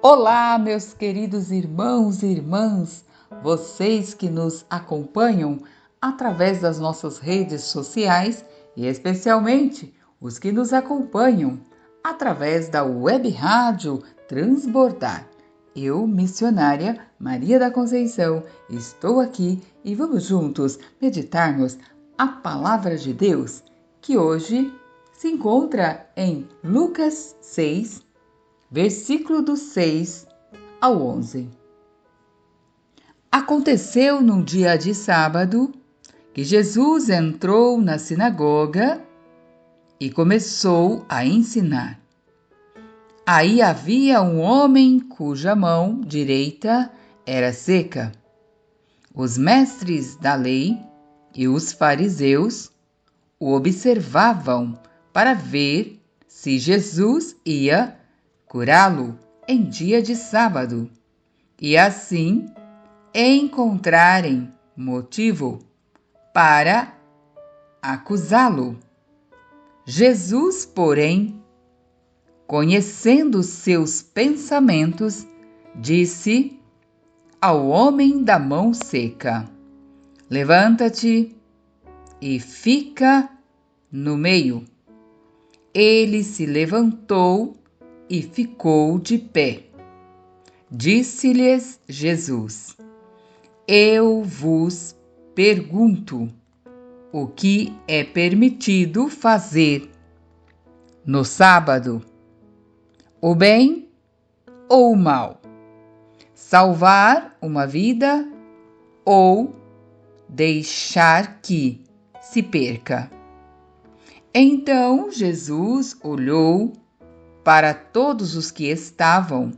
Olá, meus queridos irmãos e irmãs, vocês que nos acompanham através das nossas redes sociais e especialmente os que nos acompanham através da web rádio Transbordar. Eu, missionária Maria da Conceição, estou aqui e vamos juntos meditarmos a palavra de Deus, que hoje se encontra em Lucas 6, versículo do 6 ao 11. Aconteceu num dia de sábado que Jesus entrou na sinagoga e começou a ensinar. Aí havia um homem cuja mão direita era seca. Os mestres da lei e os fariseus o observavam para ver se Jesus ia curá-lo em dia de sábado e assim encontrarem motivo para acusá-lo. Jesus, porém, conhecendo seus pensamentos, disse ao homem da mão seca: levanta-te e fica no meio. Ele se levantou e ficou de pé. Disse-lhes Jesus: eu vos pergunto, o que é permitido fazer no sábado? O bem ou o mal? Salvar uma vida ou deixar que se perca? Então Jesus olhou para todos os que estavam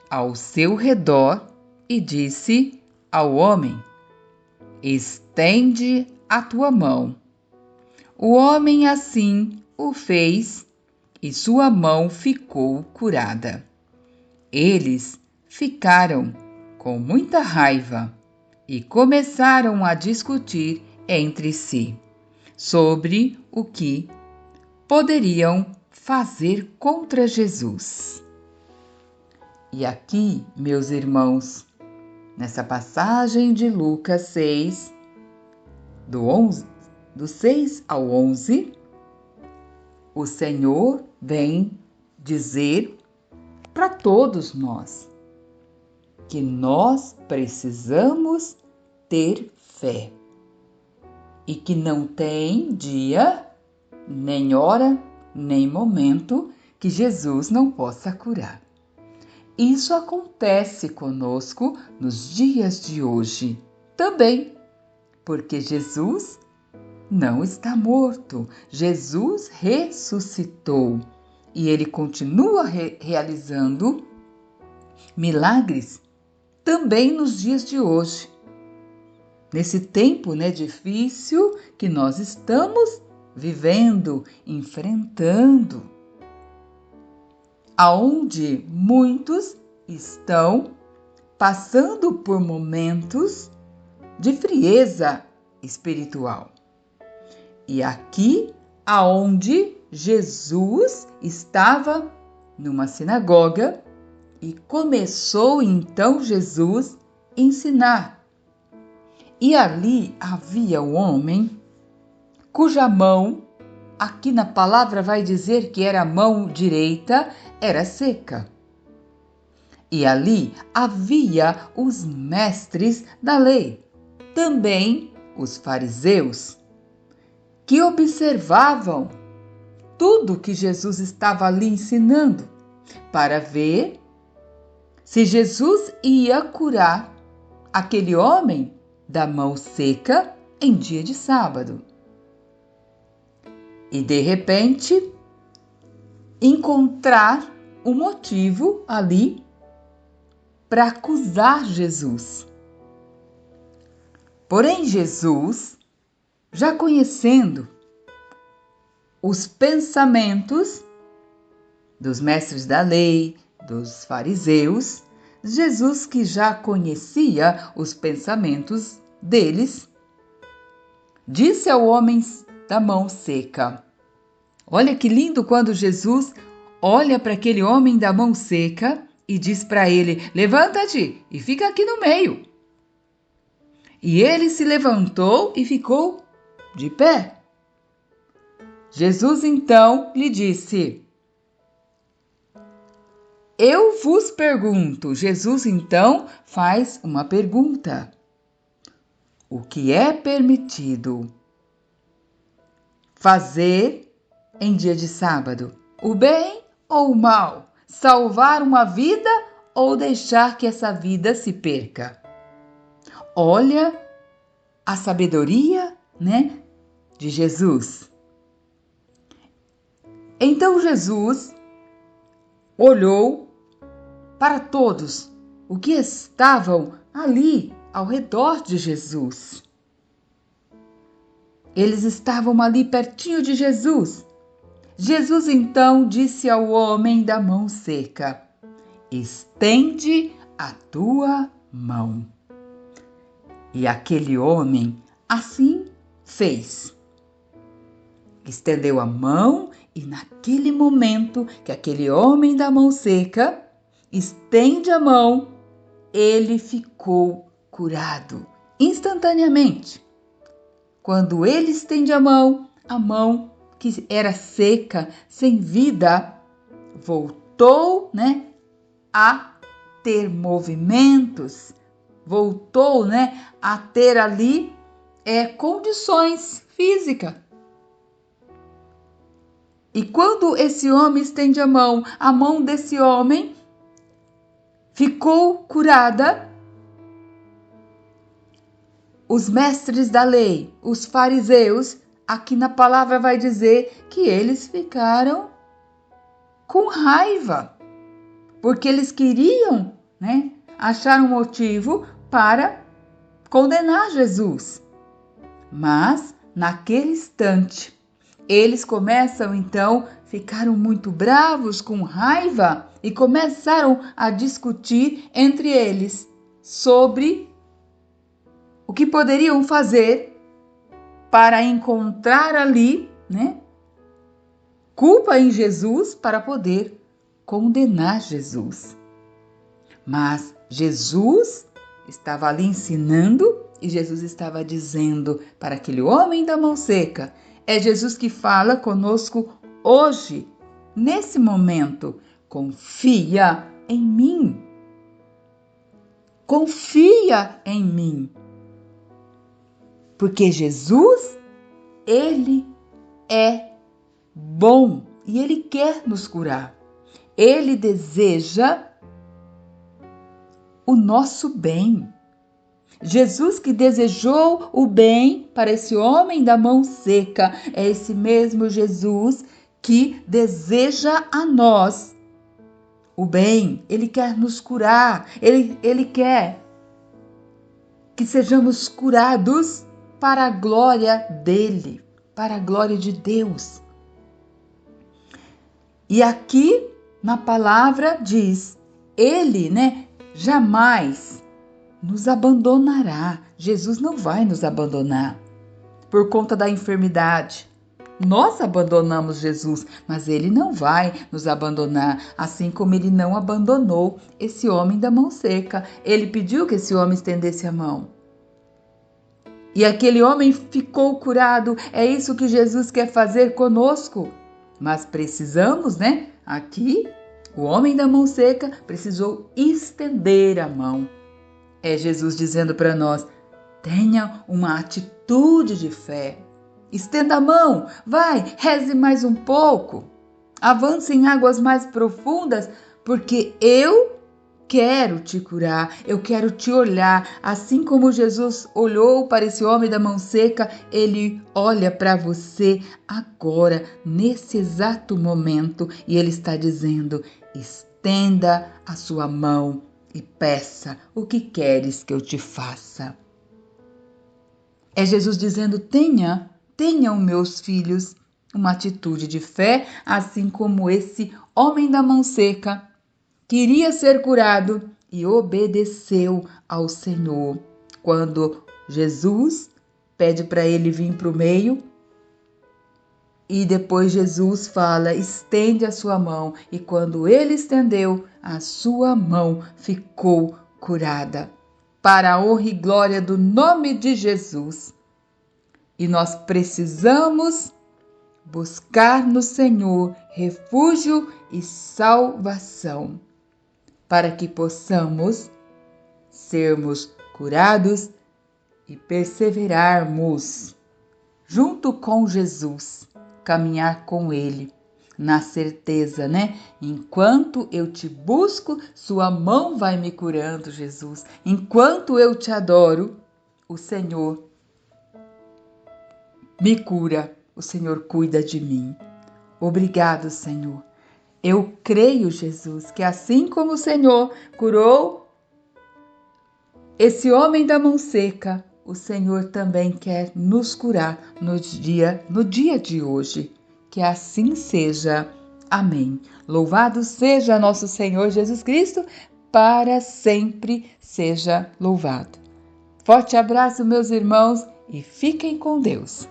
ao seu redor e disse ao homem: estende a tua mão. O homem assim o fez e sua mão ficou curada. Eles ficaram com muita raiva e começaram a discutir entre si sobre o que poderiam fazer contra Jesus. E aqui, meus irmãos, nessa passagem de Lucas 6, do 6 ao 11, o Senhor vem dizer para todos nós que nós precisamos ter fé e que não tem dia, nem hora, nem momento que Jesus não possa curar. Isso acontece conosco nos dias de hoje também, porque Jesus não está morto. Jesus ressuscitou e ele continua realizando milagres também nos dias de hoje. Nesse tempo, difícil que nós estamos vivendo, enfrentando, aonde muitos estão passando por momentos de frieza espiritual. E aqui, aonde Jesus estava numa sinagoga e começou então Jesus a ensinar. E ali havia um homem cuja mão, aqui na palavra vai dizer que era a mão direita, era seca. E ali havia os mestres da lei, também os fariseus, que observavam tudo que Jesus estava ali ensinando para ver se Jesus ia curar aquele homem da mão seca em dia de sábado. E de repente, encontrar um motivo ali para acusar Jesus. Porém, Jesus, já conhecendo os pensamentos dos mestres da lei, dos fariseus, Jesus, que já conhecia os pensamentos deles, disse ao homem da mão seca. Olha que lindo quando Jesus olha para aquele homem da mão seca e diz para ele: levanta-te e fica aqui no meio. E ele se levantou e ficou de pé. Jesus então lhe disse: eu vos pergunto. Jesus então faz uma pergunta: o que é permitido fazer em dia de sábado? O bem ou o mal? Salvar uma vida ou deixar que essa vida se perca? Olha a sabedoria, de Jesus. Então Jesus olhou para todos o que estavam ali ao redor de Jesus. Eles estavam ali pertinho de Jesus. Jesus então disse ao homem da mão seca: estende a tua mão. E aquele homem assim fez. Estendeu a mão e naquele momento que aquele homem da mão seca estende a mão, ele ficou curado instantaneamente. Quando ele estende a mão que era seca, sem vida, voltou, a ter movimentos, voltou, a ter ali condições físicas. E quando esse homem estende a mão desse homem ficou curada. Os mestres da lei, os fariseus, aqui na palavra vai dizer que eles ficaram com raiva, porque eles queriam, achar um motivo para condenar Jesus. Mas, naquele instante, eles começam então, ficaram muito bravos, com raiva, e começaram a discutir entre eles sobre o que poderiam fazer para encontrar ali, culpa em Jesus para poder condenar Jesus. Mas Jesus estava ali ensinando e Jesus estava dizendo para aquele homem da mão seca: é Jesus que fala conosco hoje, nesse momento. Confia em mim. Confia em mim. Porque Jesus, ele é bom e ele quer nos curar. Ele deseja o nosso bem. Jesus que desejou o bem para esse homem da mão seca, é esse mesmo Jesus que deseja a nós o bem. Ele quer nos curar, ele quer que sejamos curados para a glória dele, para a glória de Deus. E aqui na palavra diz, ele, jamais nos abandonará. Jesus não vai nos abandonar por conta da enfermidade. Nós abandonamos Jesus, mas ele não vai nos abandonar, assim como ele não abandonou esse homem da mão seca. Ele pediu que esse homem estendesse a mão. E aquele homem ficou curado. É isso que Jesus quer fazer conosco. Mas precisamos, Aqui, o homem da mão seca precisou estender a mão. É Jesus dizendo para nós: tenha uma atitude de fé. Estenda a mão, vai, reze mais um pouco. Avance em águas mais profundas, porque eu quero te curar, eu quero te olhar. Assim como Jesus olhou para esse homem da mão seca, ele olha para você agora, nesse exato momento, e ele está dizendo: estenda a sua mão e peça o que queres que eu te faça. É Jesus dizendo: tenham meus filhos uma atitude de fé, assim como esse homem da mão seca queria ser curado e obedeceu ao Senhor. Quando Jesus pede para ele vir para o meio, E depois Jesus fala, estende a sua mão. E quando ele estendeu, a sua mão ficou curada. Para a honra e glória do nome de Jesus. E nós precisamos buscar no Senhor refúgio e salvação, para que possamos sermos curados e perseverarmos junto com Jesus, caminhar com Ele, na certeza, Enquanto eu te busco, sua mão vai me curando, Jesus. Enquanto eu te adoro, o Senhor me cura, o Senhor cuida de mim. Obrigado, Senhor. Eu creio, Jesus, que assim como o Senhor curou esse homem da mão seca, o Senhor também quer nos curar no dia de hoje. Que assim seja. Amém. Louvado seja nosso Senhor Jesus Cristo, para sempre seja louvado. Forte abraço, meus irmãos, e fiquem com Deus.